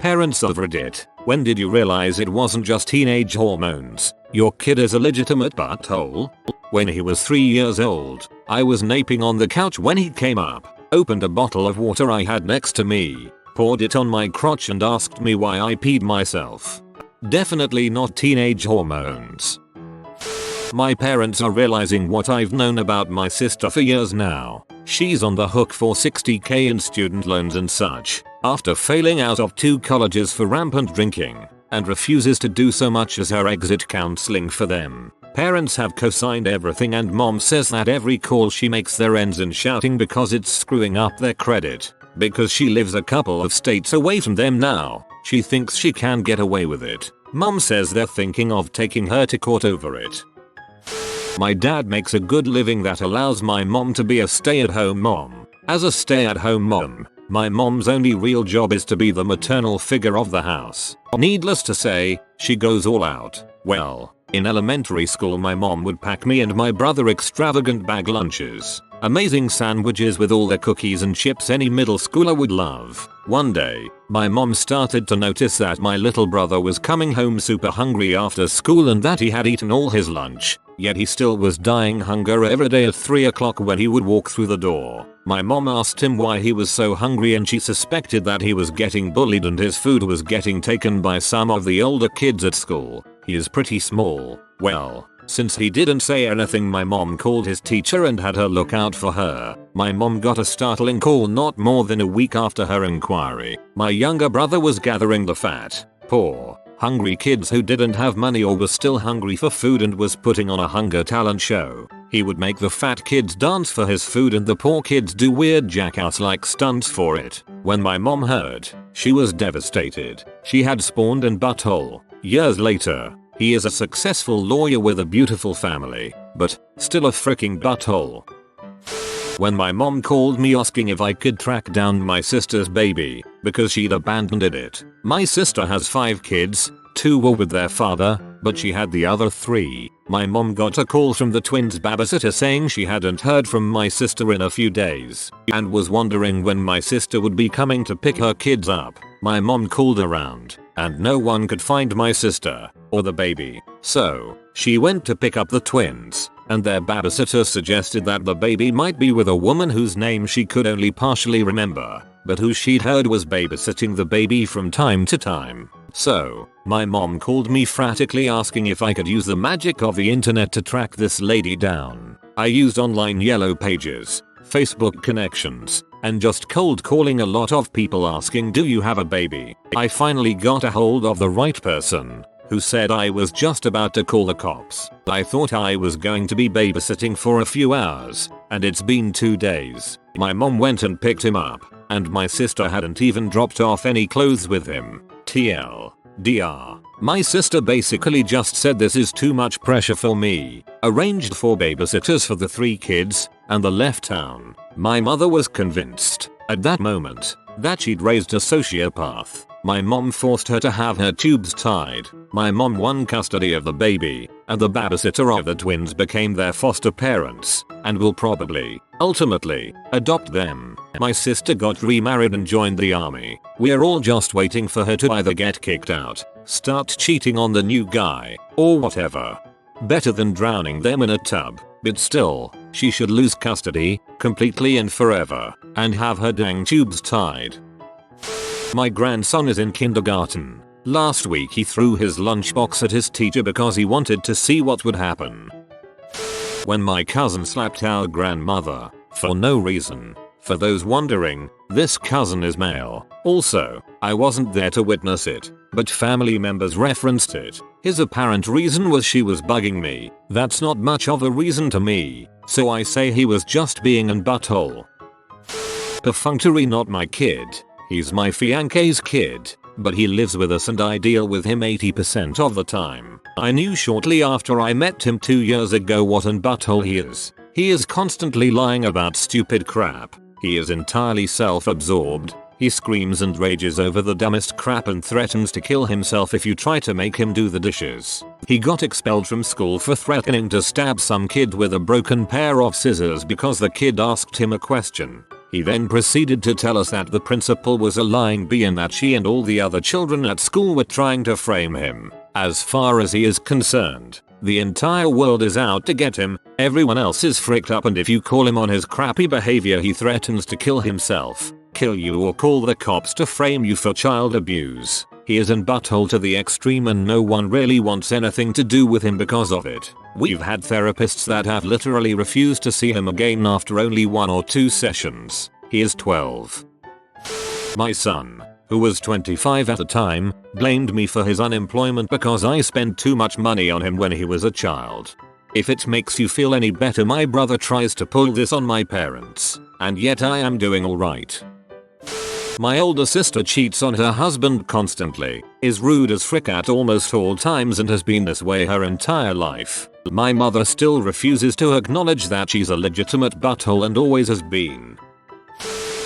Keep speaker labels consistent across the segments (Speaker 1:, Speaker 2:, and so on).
Speaker 1: Parents of Reddit, when did you realize it wasn't just teenage hormones? Your kid is a legitimate butthole? When he was 3 years old, I was naping on the couch when he came up, opened a bottle of water I had next to me, poured it on my crotch and asked me why I peed myself. Definitely not teenage hormones. My parents are realizing what I've known about my sister for years now. She's on the hook for $60,000 in student loans and such, after failing out of 2 colleges for rampant drinking, and refuses to do so much as her exit counseling for them. Parents have co-signed everything and mom says that every call she makes there ends in shouting because it's screwing up their credit. Because she lives a couple of states away from them now, she thinks she can get away with it. Mom says they're thinking of taking her to court over it. My dad makes a good living that allows my mom to be a stay-at-home mom. As a stay-at-home mom, my mom's only real job is to be the maternal figure of the house. Needless to say, she goes all out. Well, in elementary school my mom would pack me and my brother extravagant bag lunches. Amazing sandwiches with all the cookies and chips any middle schooler would love. One day, my mom started to notice that my little brother was coming home super hungry after school and that he had eaten all his lunch, yet he still was dying hunger every day at 3 o'clock when he would walk through the door. My mom asked him why he was so hungry and she suspected that he was getting bullied and his food was getting taken by some of the older kids at school. He is pretty small. Well, since he didn't say anything, my mom called his teacher and had her look out for her. My mom got a startling call not more than a week after her inquiry. My younger brother was gathering the fat, poor, hungry kids who didn't have money or were still hungry for food and was putting on a hunger talent show. He would make the fat kids dance for his food and the poor kids do weird jackass-like stunts for it. When my mom heard, she was devastated. She had spawned an butthole. Years later, he is a successful lawyer with a beautiful family, but still a freaking butthole. When my mom called me asking if I could track down my sister's baby because she'd abandoned it. My sister has 5 kids, 2 were with their father, but she had the other 3. My mom got a call from the twins' babysitter saying she hadn't heard from my sister in a few days and was wondering when my sister would be coming to pick her kids up. My mom called around and no one could find my sister or the baby. So, she went to pick up the twins, and their babysitter suggested that the baby might be with a woman whose name she could only partially remember, but who she'd heard was babysitting the baby from time to time. So, my mom called me frantically asking if I could use the magic of the internet to track this lady down. I used online yellow pages, Facebook connections, and just cold calling a lot of people asking, do you have a baby? I finally got a hold of the right person, who said I was just about to call the cops. I thought I was going to be babysitting for a few hours, and it's been 2 days. My mom went and picked him up, and my sister hadn't even dropped off any clothes with him. TLDR. My sister basically just said this is too much pressure for me, arranged 4 babysitters for the 3 kids, and left town. My mother was convinced, at that moment, that she'd raised a sociopath. My mom forced her to have her tubes tied. My mom won custody of the baby, and the babysitter of the twins became their foster parents, and will probably, ultimately, adopt them. My sister got remarried and joined the army. We're all just waiting for her to either get kicked out, start cheating on the new guy, or whatever. Better than drowning them in a tub, but still, she should lose custody, completely and forever, and have her dang tubes tied. My grandson is in kindergarten. Last week he threw his lunchbox at his teacher because he wanted to see what would happen. When my cousin slapped our grandmother, for no reason. For those wondering, this cousin is male. Also, I wasn't there to witness it, but family members referenced it. His apparent reason was she was bugging me. That's not much of a reason to me, so I say he was just being an butthole. Perfunctory not my kid. He's my fiance's kid, but he lives with us and I deal with him 80% of the time. I knew shortly after I met him 2 years ago what an butthole he is. He is constantly lying about stupid crap. He is entirely self-absorbed. He screams and rages over the dumbest crap and threatens to kill himself if you try to make him do the dishes. He got expelled from school for threatening to stab some kid with a broken pair of scissors because the kid asked him a question. He then proceeded to tell us that the principal was a lying bee and that she and all the other children at school were trying to frame him. As far as he is concerned, the entire world is out to get him, everyone else is fricked up, and if you call him on his crappy behavior he threatens to kill himself, kill you, or call the cops to frame you for child abuse. He is in butthole to the extreme and no one really wants anything to do with him because of it. We've had therapists that have literally refused to see him again after only 1 or 2 sessions. He is 12. My son, who was 25 at the time, blamed me for his unemployment because I spent too much money on him when he was a child. If it makes you feel any better, my brother tries to pull this on my parents, and yet I am doing alright. My older sister cheats on her husband constantly, is rude as frick at almost all times, and has been this way her entire life. My mother still refuses to acknowledge that she's a legitimate butthole and always has been.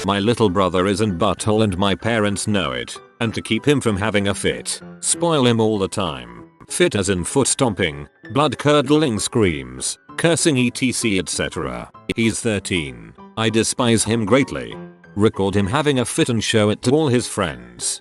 Speaker 1: My little brother is in butthole and my parents know it, and to keep him from having a fit, spoil him all the time. Fit as in foot stomping, blood curdling screams, cursing etc etc. He's 13. I despise him greatly. Record him having a fit and show it to all his friends.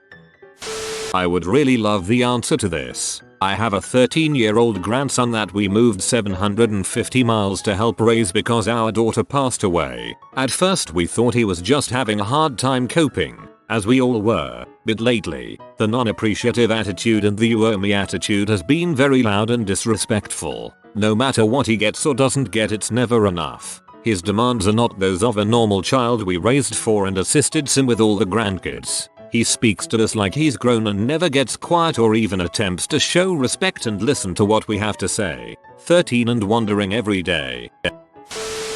Speaker 1: I would really love the answer to this. I have a 13-year-old grandson that we moved 750 miles to help raise because our daughter passed away. At first we thought he was just having a hard time coping, as we all were, but lately, the non-appreciative attitude and the you owe me attitude has been very loud and disrespectful. No matter what he gets or doesn't get, it's never enough. His demands are not those of a normal child we raised for and assisted him with all the grandkids. He speaks to us like he's grown and never gets quiet or even attempts to show respect and listen to what we have to say. 13 and wondering every day.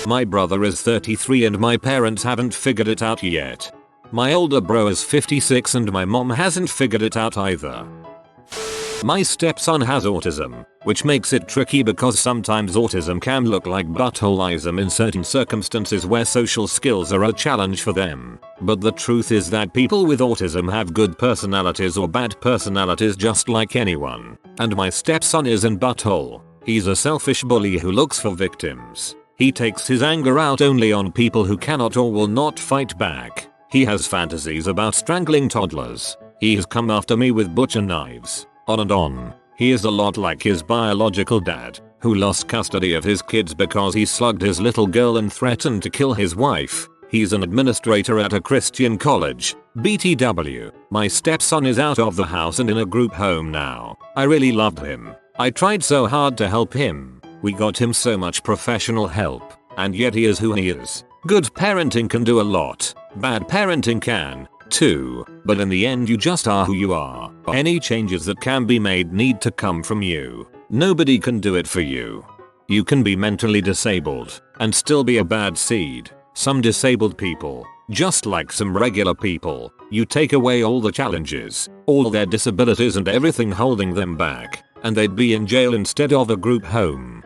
Speaker 1: My brother is 33 and my parents haven't figured it out yet. My older bro is 56 and my mom hasn't figured it out either. My stepson has autism, which makes it tricky because sometimes autism can look like buttholeism in certain circumstances where social skills are a challenge for them. But the truth is that people with autism have good personalities or bad personalities just like anyone. And my stepson is in butthole. He's a selfish bully who looks for victims. He takes his anger out only on people who cannot or will not fight back. He has fantasies about strangling toddlers. He has come after me with butcher knives. On and on. He is a lot like his biological dad, who lost custody of his kids because he slugged his little girl and threatened to kill his wife. He's an administrator at a Christian college. BTW. My stepson is out of the house and in a group home now. I really loved him. I tried so hard to help him. We got him so much professional help. And yet he is who he is. Good parenting can do a lot. Bad parenting can too, but in the end you just are who you are. Any changes that can be made need to come from you. Nobody can do it for you. You can be mentally disabled and still be a bad seed. Some disabled people, just like some regular people, you take away all the challenges, all their disabilities and everything holding them back, and they'd be in jail instead of a group home.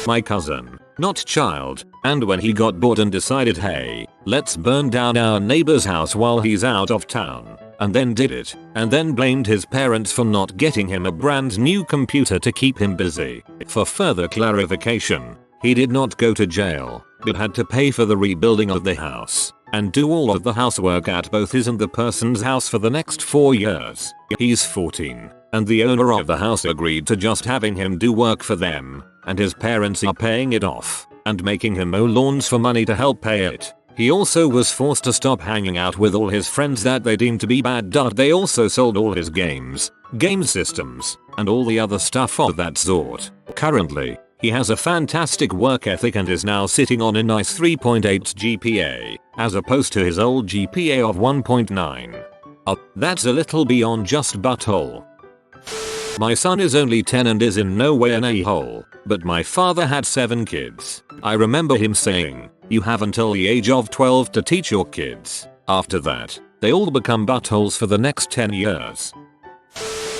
Speaker 1: My cousin, not child, and when he got bored and decided, hey, let's burn down our neighbor's house while he's out of town, and then did it, and then blamed his parents for not getting him a brand new computer to keep him busy. For further clarification, he did not go to jail, but had to pay for the rebuilding of the house, and do all of the housework at both his and the person's house for the next 4 years. He's 14, and the owner of the house agreed to just having him do work for them, and his parents are paying it off, and making him mow lawns for money to help pay it. He also was forced to stop hanging out with all his friends that they deemed to be bad. They also sold all his games, game systems, and all the other stuff of that sort. Currently, he has a fantastic work ethic and is now sitting on a nice 3.8 GPA, as opposed to his old GPA of 1.9. That's a little beyond just butthole. My son is only 10 and is in no way an a-hole, but my father had 7 kids. I remember him saying, you have until the age of 12 to teach your kids. After that, they all become buttholes for the next 10 years.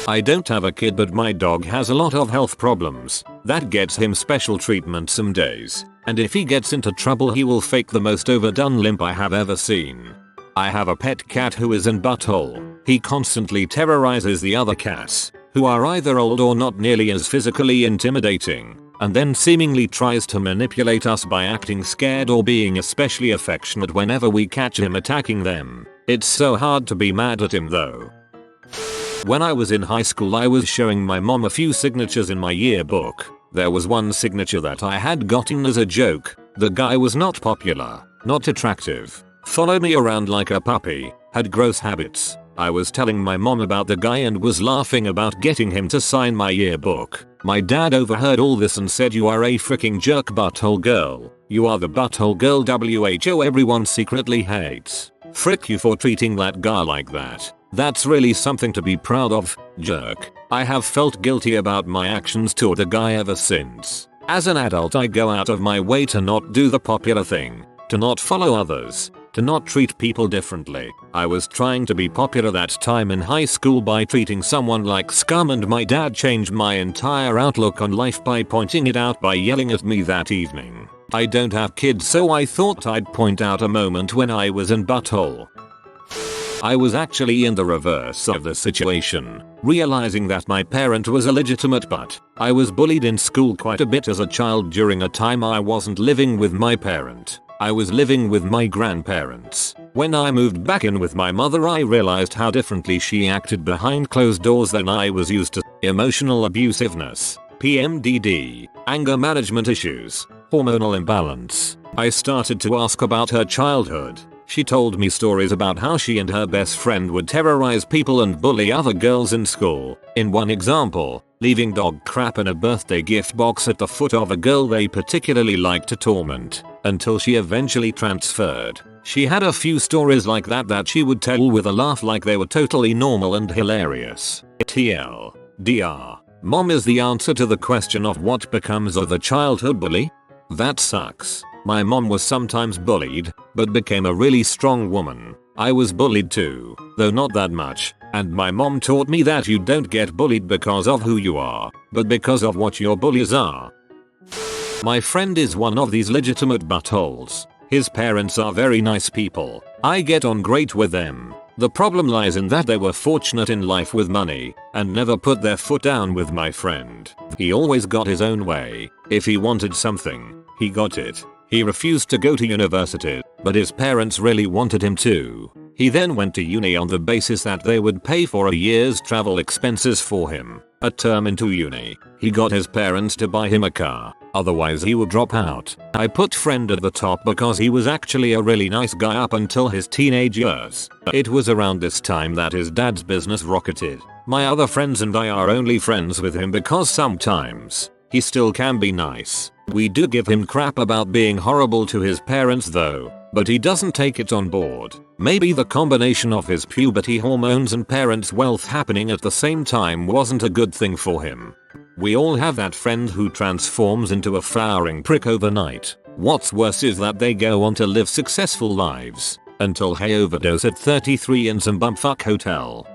Speaker 1: I don't have a kid, but my dog has a lot of health problems. That gets him special treatment some days, and if he gets into trouble he will fake the most overdone limp I have ever seen. I have a pet cat who is in butthole. He constantly terrorizes the other cats, who are either old or not nearly as physically intimidating. and then seemingly tries to manipulate us by acting scared or being especially affectionate whenever we catch him attacking them. It's so hard to be mad at him though. When I was in high school I was showing my mom a few signatures in my yearbook. There was one signature that I had gotten as a joke. The guy was not popular, not attractive, followed me around like a puppy, had gross habits. I was telling my mom about the guy and was laughing about getting him to sign my yearbook. My dad overheard all this and said, "You are a freaking jerk butthole girl. You are the butthole girl WHO everyone secretly hates. Frick you for treating that guy like that. That's really something to be proud of, jerk." I have felt guilty about my actions toward the guy ever since. As an adult I go out of my way to not do the popular thing, to not follow others, to not treat people differently. I was trying to be popular that time in high school by treating someone like scum, and my dad changed my entire outlook on life by pointing it out by yelling at me that evening. I don't have kids, so I thought I'd point out a moment when I was in butthole. I was actually in the reverse of the situation, realizing that my parent was illegitimate, but I was bullied in school quite a bit as a child during a time I wasn't living with my parent. I was living with my grandparents. When I moved back in with my mother I realized how differently she acted behind closed doors than I was used to. Emotional abusiveness, PMDD, anger management issues, hormonal imbalance. I started to ask about her childhood. She told me stories about how she and her best friend would terrorize people and bully other girls in school. In one example, leaving dog crap in a birthday gift box at the foot of a girl they particularly liked to torment, until she eventually transferred. She had a few stories like that she would tell with a laugh like they were totally normal and hilarious. TLDR. Mom is the answer to the question of what becomes of the childhood bully? That sucks. My mom was sometimes bullied, but became a really strong woman. I was bullied too, though not that much, and my mom taught me that you don't get bullied because of who you are, but because of what your bullies are. My friend is one of these legitimate buttholes. His parents are very nice people. I get on great with them. The problem lies in that they were fortunate in life with money, and never put their foot down with my friend. He always got his own way. If he wanted something, he got it. He refused to go to university, but his parents really wanted him to. He then went to uni on the basis that they would pay for a year's travel expenses for him. A term into uni, he got his parents to buy him a car, otherwise he would drop out. I put friend at the top because he was actually a really nice guy up until his teenage years. It was around this time that his dad's business rocketed. My other friends and I are only friends with him because sometimes he still can be nice. We do give him crap about being horrible to his parents though, but he doesn't take it on board. Maybe the combination of his puberty hormones and parents' wealth happening at the same time wasn't a good thing for him. We all have that friend who transforms into a flowering prick overnight. What's worse is that they go on to live successful lives until they overdose at 33 in some bumfuck hotel.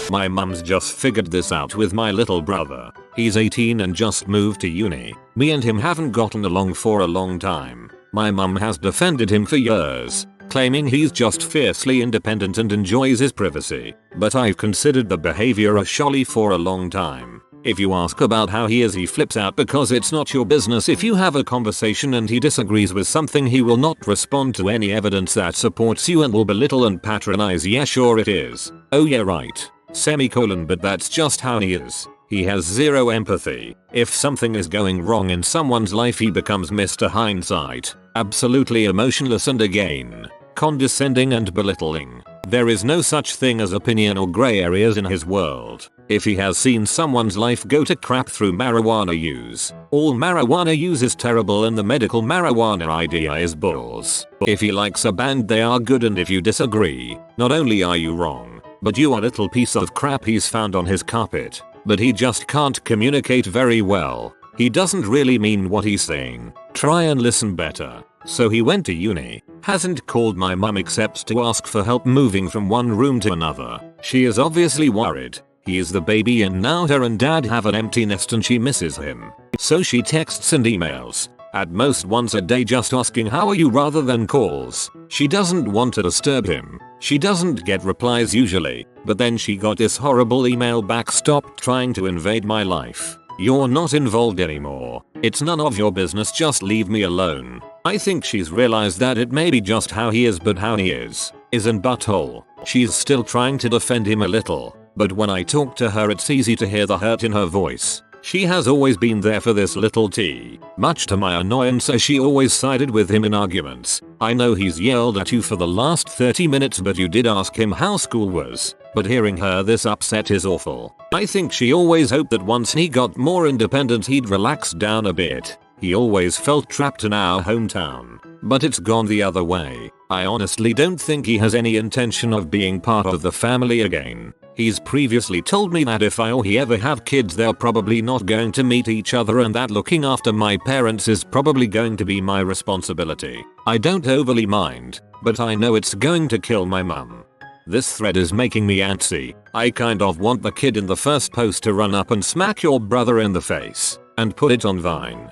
Speaker 1: My mum's just figured this out with my little brother. He's 18 and just moved to uni. Me and him haven't gotten along for a long time. My mum has defended him for years, claiming he's just fiercely independent and enjoys his privacy. But I've considered the behavior a sholly for a long time. If you ask about how he is, he flips out because it's not your business. If you have a conversation and he disagrees with something, he will not respond to any evidence that supports you and will belittle and patronize. Yeah, sure it is. Oh yeah, right. Semicolon, but that's just how he is. He has zero empathy. If something is going wrong in someone's life, he becomes Mr. Hindsight. Absolutely emotionless and again, condescending and belittling. There is no such thing as opinion or grey areas in his world. If he has seen someone's life go to crap through marijuana use, all marijuana use is terrible and the medical marijuana idea is balls. If he likes a band, they are good, and if you disagree, not only are you wrong, but you are a little piece of crap he's found on his carpet. But he just can't communicate very well. He doesn't really mean what he's saying. Try and listen better. So he went to uni, hasn't called my mum except to ask for help moving from one room to another. She is obviously worried. He is the baby and now her and dad have an empty nest and she misses him. So she texts and emails, at most once a day, just asking how are you rather than calls. She doesn't want to disturb him. She doesn't get replies usually, but then she got this horrible email back: stop trying to invade my life. You're not involved anymore. It's none of your business, just leave me alone. I think she's realized that it may be just how he is, but how he isn't butthole. She's still trying to defend him a little, but when I talk to her it's easy to hear the hurt in her voice. She has always been there for this little T. Much to my annoyance, so she always sided with him in arguments. I know he's yelled at you for the last 30 minutes, but you did ask him how school was. But hearing her this upset is awful. I think she always hoped that once he got more independent he'd relax down a bit. He always felt trapped in our hometown. But it's gone the other way. I honestly don't think he has any intention of being part of the family again. He's previously told me that if I or he ever have kids they're probably not going to meet each other, and that looking after my parents is probably going to be my responsibility. I don't overly mind, but I know it's going to kill my mum. This thread is making me antsy. I kind of want the kid in the first post to run up and smack your brother in the face and put it on Vine.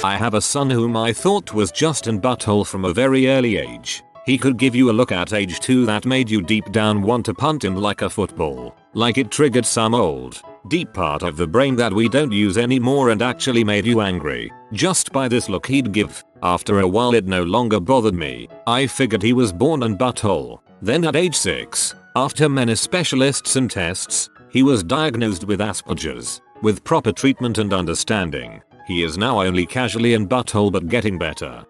Speaker 1: I have a son whom I thought was just an butthole from a very early age. He could give you a look at age 2 that made you deep down want to punt him like a football. Like it triggered some old, deep part of the brain that we don't use anymore and actually made you angry. Just by this look he'd give. After a while it no longer bothered me. I figured he was born an butthole. Then at age 6, after many specialists and tests, he was diagnosed with Asperger's. With proper treatment and understanding, he is now only casually an butthole but getting better.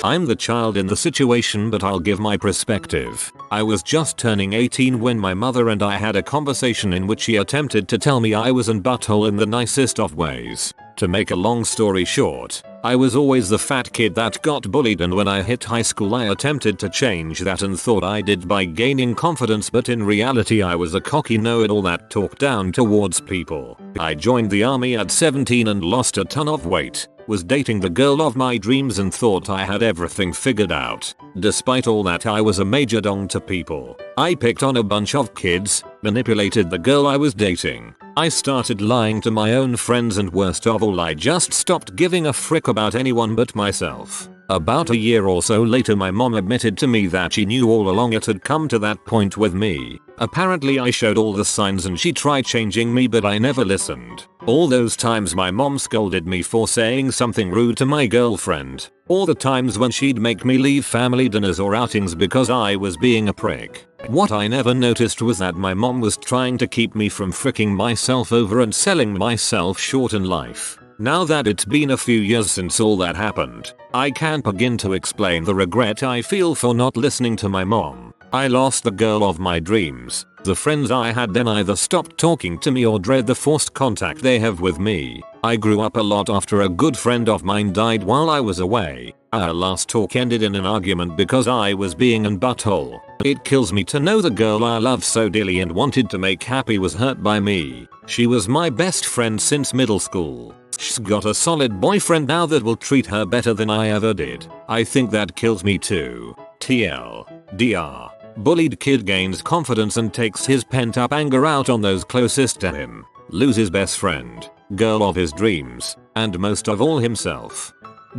Speaker 1: I'm the child in the situation, but I'll give my perspective. I was just turning 18 when my mother and I had a conversation in which she attempted to tell me I was an butthole in the nicest of ways. To make a long story short, I was always the fat kid that got bullied, and when I hit high school I attempted to change that and thought I did by gaining confidence, but in reality I was a cocky know-it-all that talked down towards people. I joined the army at 17 and lost a ton of weight. Was dating the girl of my dreams and thought I had everything figured out. Despite all that, I was a major dong to people. I picked on a bunch of kids, manipulated the girl I was dating. I started lying to my own friends, and worst of all, I just stopped giving a frick about anyone but myself. About a year or so later my mom admitted to me that she knew all along it had come to that point with me. Apparently I showed all the signs and she tried changing me, but I never listened. All those times my mom scolded me for saying something rude to my girlfriend. All the times when she'd make me leave family dinners or outings because I was being a prick. What I never noticed was that my mom was trying to keep me from fricking myself over and selling myself short in life. Now that it's been a few years since all that happened, I can't begin to explain the regret I feel for not listening to my mom. I lost the girl of my dreams. The friends I had then either stopped talking to me or dread the forced contact they have with me. I grew up a lot after a good friend of mine died while I was away. Our last talk ended in an argument because I was being an butthole. It kills me to know the girl I love so dearly and wanted to make happy was hurt by me. She was my best friend since middle school. She's got a solid boyfriend now that will treat her better than I ever did. I think that kills me too. TLDR. Bullied kid gains confidence and takes his pent up anger out on those closest to him. Loses best friend, girl of his dreams, and most of all himself.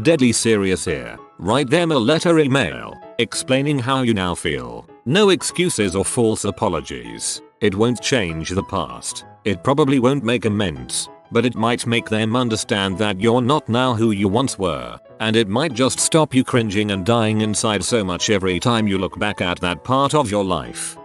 Speaker 1: Deadly serious here. Write them a letter email explaining how you now feel. No excuses or false apologies. It won't change the past. It probably won't make amends, but it might make them understand that you're not now who you once were. And it might just stop you cringing and dying inside so much every time you look back at that part of your life.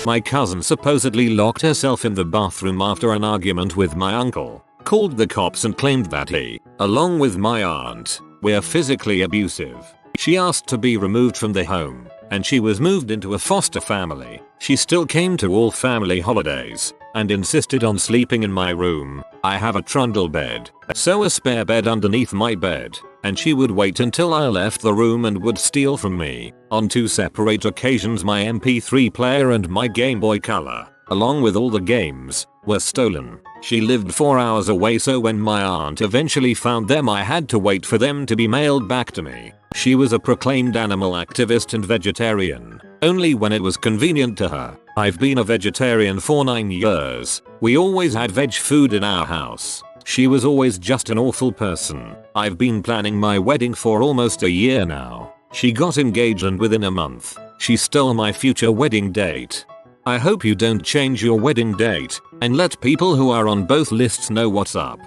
Speaker 1: My cousin supposedly locked herself in the bathroom after an argument with my uncle, called the cops and claimed that he, along with my aunt, were physically abusive. She asked to be removed from the home, and she was moved into a foster family. She still came to all family holidays and insisted on sleeping in my room. I have a trundle bed, so a spare bed underneath my bed, and she would wait until I left the room and would steal from me. On 2 separate occasions my MP3 player and my Game Boy Color, along with all the games, were stolen. She lived 4 hours away, so when my aunt eventually found them I had to wait for them to be mailed back to me. She was a proclaimed animal activist and vegetarian, only when it was convenient to her. I've been a vegetarian for 9 years. We always had veg food in our house. She was always just an awful person. I've been planning my wedding for almost a year now. She got engaged and within a month, she stole my future wedding date. I hope you don't change your wedding date. and let people who are on both lists know what's up.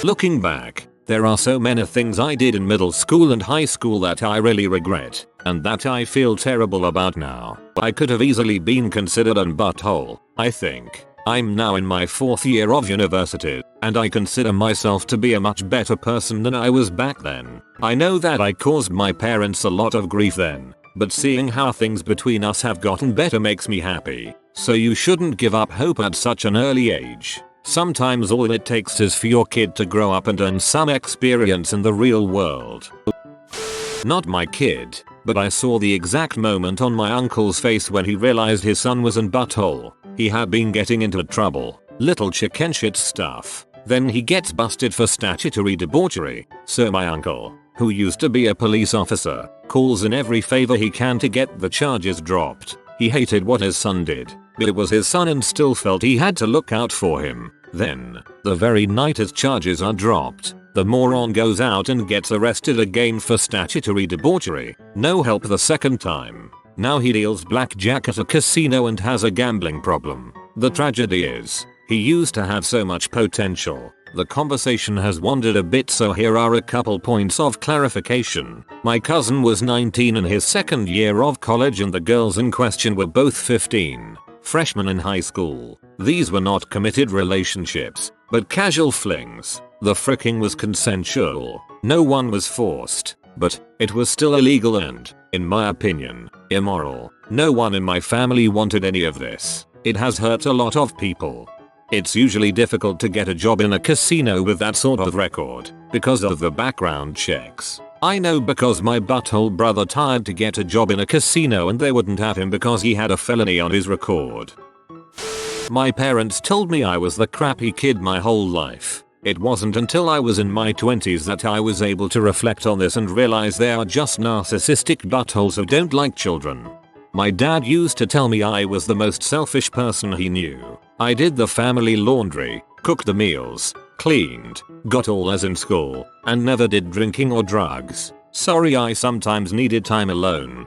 Speaker 1: Looking back, there are so many things I did in middle school and high school that I really regret, and that I feel terrible about now. I could have easily been considered a butthole, I think. I'm now in my 4th year of university, and I consider myself to be a much better person than I was back then. I know that I caused my parents a lot of grief then, but seeing how things between us have gotten better makes me happy. So you shouldn't give up hope at such an early age. Sometimes all it takes is for your kid to grow up and earn some experience in the real world. Not my kid, but I saw the exact moment on my uncle's face when he realized his son was in butthole. He had been getting into trouble, little chicken shit stuff. Then he gets busted for statutory debauchery. So my uncle, who used to be a police officer, calls in every favor he can to get the charges dropped. He hated what his son did, but it was his son and still felt he had to look out for him. Then, the very night his charges are dropped, the moron goes out and gets arrested again for statutory debauchery. No help the second time. Now he deals blackjack at a casino and has a gambling problem. The tragedy is, he used to have so much potential. The conversation has wandered a bit, so here are a couple points of clarification. My cousin was 19 in his 2nd year of college and the girls in question were both 15, freshmen in high school. These were not committed relationships, but casual flings. The fricking was consensual. No one was forced, but it was still illegal and, in my opinion, immoral. No one in my family wanted any of this. It has hurt a lot of people. It's usually difficult to get a job in a casino with that sort of record because of the background checks. I know because my butthole brother tried to get a job in a casino and they wouldn't have him because he had a felony on his record. My parents told me I was the crappy kid my whole life. It wasn't until I was in my 20s that I was able to reflect on this and realize they are just narcissistic buttholes who don't like children. My dad used to tell me I was the most selfish person he knew. I did the family laundry, cooked the meals, cleaned, got all A's in school, and never did drinking or drugs. Sorry, I sometimes needed time alone.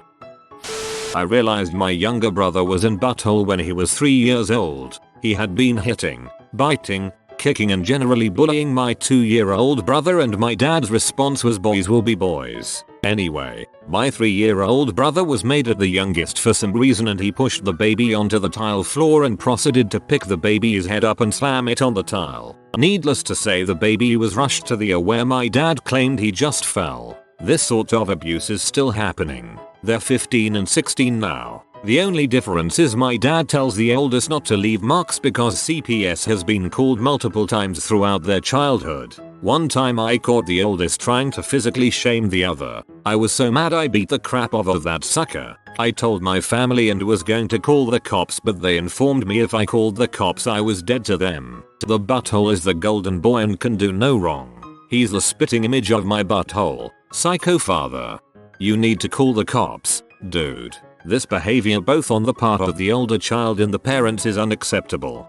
Speaker 1: I realized my younger brother was in butthole when he was 3 years old. He had been hitting, biting, kicking and generally bullying my 2-year-old brother, and my dad's response was boys will be boys. Anyway, my 3-year-old brother was made at the youngest for some reason and he pushed the baby onto the tile floor and proceeded to pick the baby's head up and slam it on the tile. Needless to say, the baby was rushed to the ER where my dad claimed he just fell. This sort of abuse is still happening. They're 15 and 16 now. The only difference is my dad tells the oldest not to leave marks because CPS has been called multiple times throughout their childhood. One time I caught the oldest trying to physically shame the other. I was so mad I beat the crap out of that sucker. I told my family and was going to call the cops, but they informed me if I called the cops I was dead to them. The butthole is the golden boy and can do no wrong. He's the spitting image of my butthole. Psycho father. You need to call the cops, dude. This behavior both on the part of the older child and the parents is unacceptable.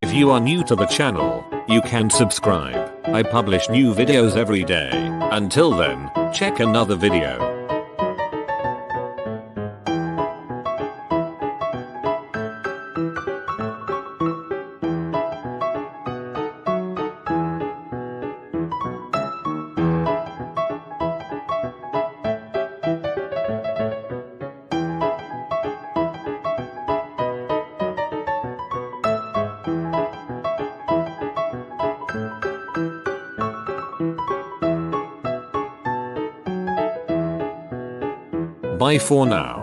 Speaker 1: If you are new to the channel, you can subscribe. I publish new videos every day. Until then, check another video. Bye for now.